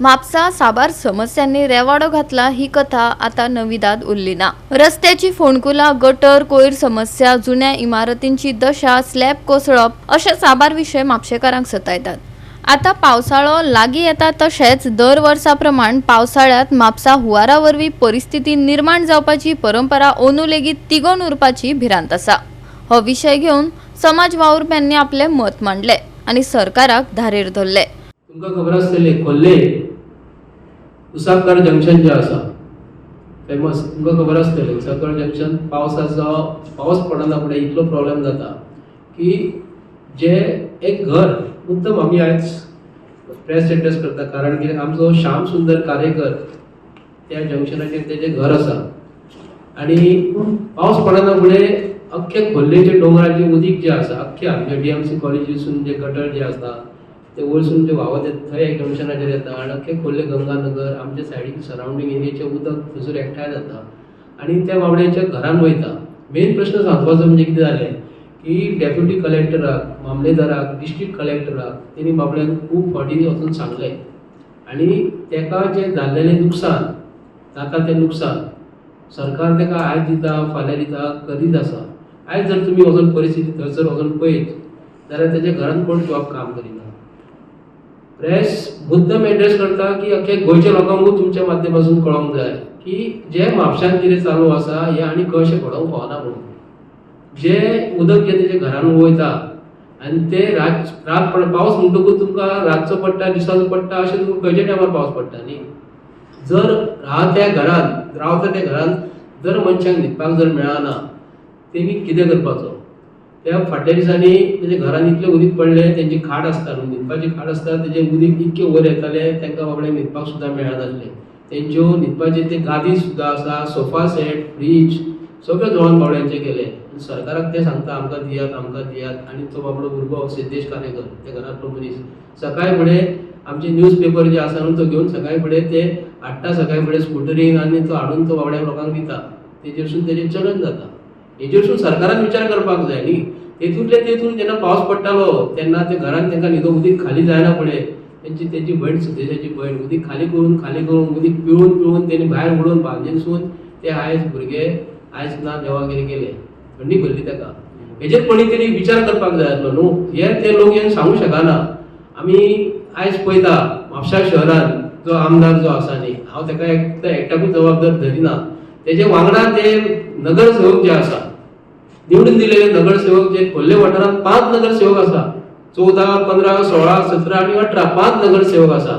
म्हापसा साबार समस्यांनी रेवाडो घातला ही कथा आता नवी दाद उरली ना। रस्त्याची फोंडकुलां, गटर, कोयर समस्या, जुन्या इमारतींची दशा, स्लॅब कोसळप अशे साबार विषय म्हापशेकारांक सतायतात। आता पावसाळो लागीं येता तशेंच दर वर्सा प्रमाण पावसाळ्यात म्हापसा हुंवारा वरवीं परिस्थिती निर्माण जावपाची परंपरा अंदू लेगीत तिगोवन उरपाची भिरांत आसा। हो विशय घेवन समाज वावुरप्यांनी आपले मत मांडले आनी सरकाराक धारेर धरले। तुमकां खबर आसतली खोर्ले उसाकार जंक्शन जे आसा फेमस, तुमकां खबर आसतलें उसाकार जंक्शन पावस पडना फुडें इतलो प्रॉब्लेम जाता की जे एक घर मुद्दम आमी आयज प्रेस एड्रेस करता, कारण की आमचो श्याम सुंदर कारेकर त्या जंक्शनाचेर तेजें घर आसा आनी पावस पडना फुडें अख्खे खोर्लेचे डोंगराचे उदीक जे आसा अख्ख्या आमच्या DMC कॉलेजीसून जे गटर जे आसा ते वयरसून जे व्हांवत येता थंय एक जंक्शनाचेर येता आनी अख्खे खोर्ले गंगानगर आमचे सायडीक सरावंडींग एरियेचें उदक थंयसर एकठांय जाता आनी त्या बाबड्याच्या घरान वयता। मेन प्रश्न सांगपाचो म्हणजे कितें जालें की डेप्युटी कलेक्टराक, मामलेदाराक, डिस्ट्रिक्ट कलेक्टराक तेणी बाबड्याक खूब फावटी वचून सांगलें आनी तेका जें जाल्लेलें नुकसान जाता तें नुकसान सरकार तेका आयज दिता फाल्यां दिता करीत आसा। आयज जर तुमी वचून परिस्थिती थंयसर वचून पळयत जाल्यार तेज्या घरान कोण जॉब काम करिना। प्रेस मुद्दम एड्रेस करता की अख्ख्या गोंयच्या लोकांकूच तुमच्या माध्यमातून कळोंक जाय की जे म्हापशांत कितें चालू आसा हें आनी कशें पडोवंक फावना म्हणून। जे उदक जे तेजे घरान वयता आनी ते रात पावस म्हणटकूच तुमकां रातचो पडटा दिसाचो पडटा अशें तुमकां खंयच्या टायमार पावस पडटा न्ही। जर रावता त्या घरान जर मनशांक न्हिदपाक जर मेळना तेणी कितें करपाचो? त्या फाटल्या दिसांनी तेजे घरान इतलें उदीक पडलें, तेंची खाट आसता न्हू, न्हिदपाची खाट आसता, तेजें उदीक इतकें वयर येतालें तेंकां बाबड्यांक न्हिदपाक सुद्दां मेळनासलें। तेंच्यो न्हिदपाचे ते गादी सुद्दां आसा, सोफा सेट, फ्रीज सगळें जळोवन बाबड्यांचें केलें। सरकाराक ते सांगता आमकां दियात आनी तो बाबडो भुरगो सिद्धेश कारेकर त्या घरांतलो मनीस सकाळी फुडें आमचे न्यूज पेपर जे आसा न्हू तो घेवन सकाळी फुडें ते हाडटा, सकाळी फुडें स्कुटरीन आनी तो हाडून तो बाबड्या लोकांक दिता, तेजेरसून तेजें चलन जाता। हेजेरसून सरकारान विचार करपाक जाय न्ही। तेतून जेन्ना पावस पडटालो तेन्ना ते घरान तेंकां न्हिदो उदीक खाली जायना फुडें तेंची भयण सिद्धेशाची भयण उदीक खाली करून उदीक पिळून तेणी भायर उडोवन बालदेनसून ते आयज भुरगे आयज ना देवागिरी गेले, थंडी भरली तेका। हेजेर कोणी तरी विचार करपाक जाय आसलो न्हू। हे ते लोक येवन सांगू शकना। आमी आयज पळयता म्हापशा शहरान जो आमदार जो आसा न्ही, हांव तेका एकट्याकूच जबाबदार धरिना, तेजे वांगडा ते नगरसेवक जे आसा निवडून दिलेले नगरसेवक जे खोर्ले वाठारांत 5 नगरसेवक आसा, 14, 15, 16, 17 आनी 18 5 नगरसेवक आसा।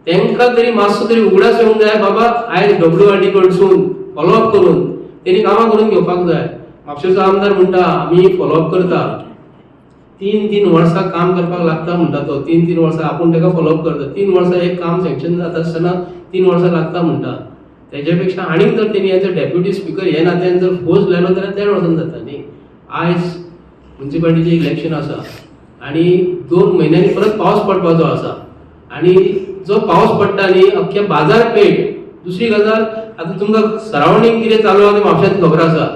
तेंकां तरी मातसो तरी उगडास येवंक जाय बाबा आयज WRD कडसून फॉलोअप करून तेणी कामां करून घेवपाक जाय। म्हापशेचो आमदार म्हणटा आमी फॉलोअप करता, 3 वर्सां काम करपाक लागता म्हणटा तो, 3 वर्सां आपूण तेका फॉलोअप करता, 3 वर्सां एक काम सँक्शन जाता आसतना 3 वर्सां लागता म्हणटा। तेज्या आनीक जर तेणी एज अ डेप्युटी स्पीकर हे नात्यान जर फोर्स लायलो जाल्यार 1.5 वर्सान जाता न्ही। आयज म्युनिसिपालिटीचें इलेक्शन आसा आनी 2 म्हयन्यांनी परत पावस पडपाचो आसा आनी जो पावस पडटा न्ही अख्ख्या बाजारपेठ। दुसरी गजाल आतां तुमकां सरावंडींग कितें चालू आसा म्हापशांत खबर आसा।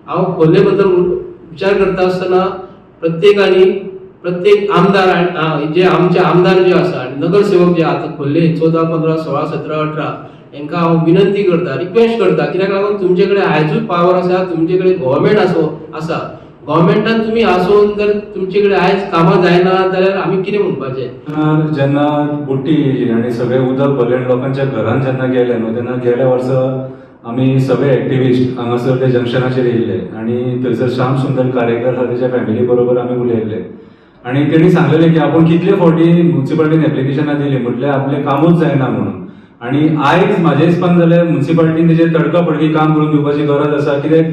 हांव खोर्ले बद्दल विचार करता आसतना प्रत्येक आमदार जे आमचे आमदार जे आसा आनी नगरसेवक जे आतां खोर्ले 14, 15, 16, 17, 18 हांकां हांव विनंती करता, रिक्वेस्ट करता, कित्याक लागून तुमचे कडेन आयजूय पावर आसा, तुमचे कडेन गव्हर्मेंट आसा, गव्हर्मेंटान तुमी आसून जर तुमचे कडेन आयज कामां जायना जाल्यार आमी कितें म्हणपाचें? जेन्ना बुट्टी येयली आनी सगळें उदक भरलें लोकांच्या घरान जेन्ना गेले न्हू तेन्ना गेल्या वर्सा आमी सगळे एक्टिविस्ट हांगासर त्या जंक्शनाचेर येयल्ले आनी थंयसर श्याम सुंदर कारेकर हा तेच्या फॅमिली बरोबर आमी उलयल्ले आनी तेणी सांगलेलें की आपूण कितले फावटी म्युनिसिपालिटीन एप्लिकेशनां दिली म्हटल्यार आपलें कामूच जायना म्हणून। आनी आयज म्हाज्या हिसपान जाल्यार म्युनिसिपालिटीन तेजेर तडकाफडकी काम करून दिवपाची गरज आसा, कित्याक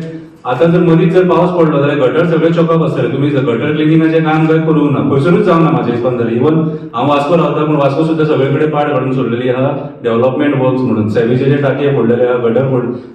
आतां जर मदींच जर पावस पडलो जाल्यार गटर सगळे चॉकअप आसतले। तुमी गटर क्लिनिंगाचें काम काय करूंक ना, खंयसरूच जावना म्हाज्या हिसपान जाल्यार। इवन हांव वास्को रावता पूण वास्को सुद्दां सगळे कडेन पाड काडून सोडलेली आहा डेव्हलपमेंट वर्क्स म्हणून, सॅविजेचे टाकये फोडलेले आहा, गटर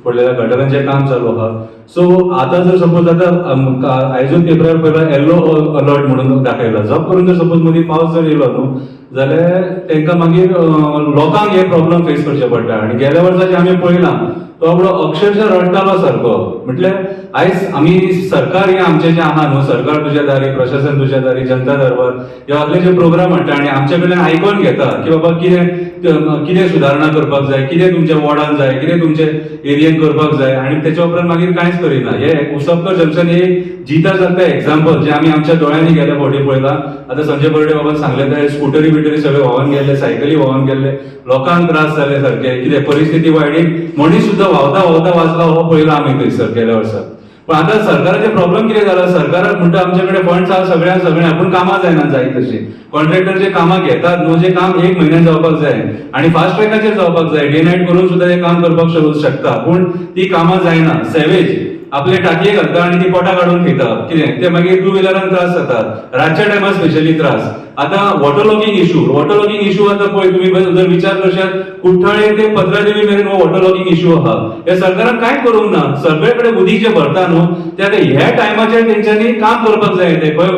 फोडलेले आहा, गटरांचें काम चालू आहा। सो आतां जर सपोज आतां आयजूच पेपरार पळयला येलो अलर्ट म्हणून दाखयला, जप करून जर सपोज मदीं पावस जर येयलो न्हू जाल्यार तांकां मागीर लोकांक हे प्रॉब्लेम फेस करचे पडटा। आनी गेल्या वर्साचें आमी पळयलां तो बाबडो अक्षरशः रडटालो सारको, म्हटल्यार आयज आमी सरकार हे आमचे जे आहा न्हू, सरकार तुज्या दारी, प्रशासन तुज्या दारी, जनता दरबार हे असले जे प्रोग्राम म्हणटा आनी आमचे कडल्यान आयकून घेता की बाबा कितें सुदारणा करपाक जाय, कितें तुमच्या वॉर्डान जाय, कितें तुमच्या एरियेन करपाक जाय, आनी त्याच्या उपरांत मागीर कांयच करिना. हे उसपकर जंक्शन हे जिता जाता एग्जाम्पल जे आमी आमच्या दोळ्यांनी गेल्या फावटी पळयला. आतां संजय बर्डे बाबान सांगले ते स्कुटरी बिटरी सगळे व्हांवन गेले, सायकली व्हांवन गेले, लोकांक त्रास जाले सारखे, कितें परिस्थिती वायडी, मनीस सुद्दां व्हांवता वाचला हो पळयला आमी थंयसर गेल्या वर्सा. पण आता सरकाराचे प्रॉब्लेम कितें जाला, सरकाराक म्हणटा आमच्याकडे फंड्स आहा सगळ्या पूण कामां जायना जाय तशी. कॉन्ट्रॅक्टर जे कामां घेतात न्हू, जे काम 1 म्हयन्यान जावपाक जाय आनी फास्ट ट्रॅकाचेर जावपाक जाय, डे नायट करून सुद्दां ते काम करपाक शकता, पूण ती कामां जायना. सेवेज आपले टाकये घालता आनी ती पोटां काडून खेयता, कितें ते मागीर 2 व्हिलरान त्रास जातात, रातच्या टायमार स्पेशली त्रास. आता वॉटर लॉगिंग इश्यू आता पळय तुम्ही जर विचार करशात, कुठ्ठाळे ते पत्रादेवी मेरेन हो वॉटर लॉगिंग इश्यू आहा. हे सरकारान काय करूंक ना. सगळे कडेन उदीक जे भरता न्हू, ते आता ह्या टायमाचेर तेंच्यांनी काम करपाक जाय. ते खंय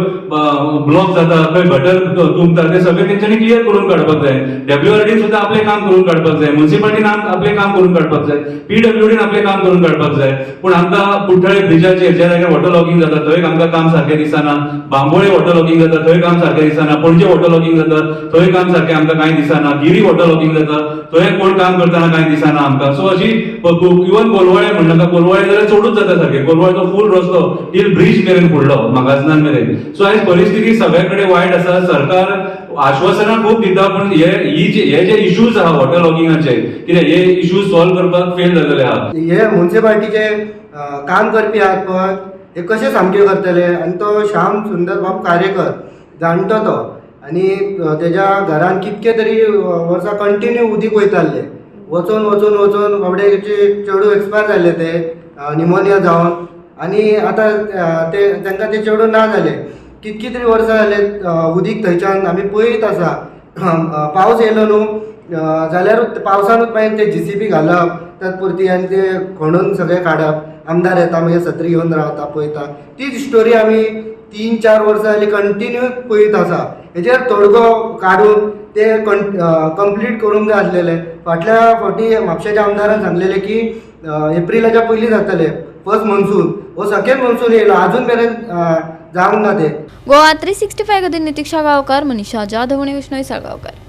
ब्लॉक जाता, खंय गटर तुंबता, ते सगळे तेंच्यांनी क्लियर करून काडपाक जाय. WRD सुद्दां आपले काम करून काडपाक जाय, म्युनिसिपालिटीन आपले काम करून काडपाक जाय, PWDन आपले काम करून काडपाक जाय. पूण आमकां कुठ्ठाळे ब्रिजाचेर ज्या जाग्यार वॉटर लॉगिंग जाता थंय आमकां काम सारकें दिसना, बांबोळे वॉटर लॉगिंग जाता थंय काम सारकें दिसना, पणजे वॉटर लॉगिंग जाता थंय काम सारकें आमकां कांय दिसना, गिरी वॉटर लॉगिंग जाता थंय कोण काम करतना कांय दिसना आमकां. सो अशी इवन कोलवाळे म्हणनाका, कोलवाळे जाल्यार चडूच जाता सारकें. कोलवाळेचो फूल रस्तो टील ब्रिज मेरेन फुडलो मागाजनान मेरेन. सो आयज परिस्थिती सगळे कडेन वायट आसा. सरकार आश्वासनां खूब दिता, पूण हे जे इश्यूज आहा वॉटर लॉगिंगाचे, कितें हे इश्यूज सॉल्व करपाक फेल जालेले आहा. हे म्युनिसिपालिटीचे काम करपी आहात पळय, हे कशे सामके करतले. आनी तो श्याम सुंदर बाब कार्यकर जाणटो तो, आनी तेज्या घरान कितके तरी वर्सां कंटिन्यू उदीक वयताले. वचून बाबड्याचे चेडू एक्सपायर जाले, ते निमोनिया जावन, आनी आतां तांकां ते चेडू ना जाले. कितकी तरी वर्सां जाले उदीक थंयच्यान आमी पळयत आसा. पावस येयलो न्हू जाल्यार पावसानूच मागीर ते JCB घालप तात्पुरती आनी ते खणून सगळे काडप. आमदार येता मागीर सत्री घेवन रावता पळयता. तीच स्टोरी आमी 3-4 वर्सां जालीं कंटिन्यू पळयत आसा. हेजेर तोडगो काडून ते कंप्लीट करूंक जाय आसलेले. फाटल्या फावटी म्हापशेच्या आमदारान सांगलेले की एप्रिलाच्या पयलीं जातले फर्स्ट मॉन्सून. हो सेकेंड मॉन्सून येयलो, अजून मेरेन जावंक ना ते. गोवा 365 खातीर नितीक्षा गांवकार, मनीषा जाधव आनी विष्णू साळगांवकर.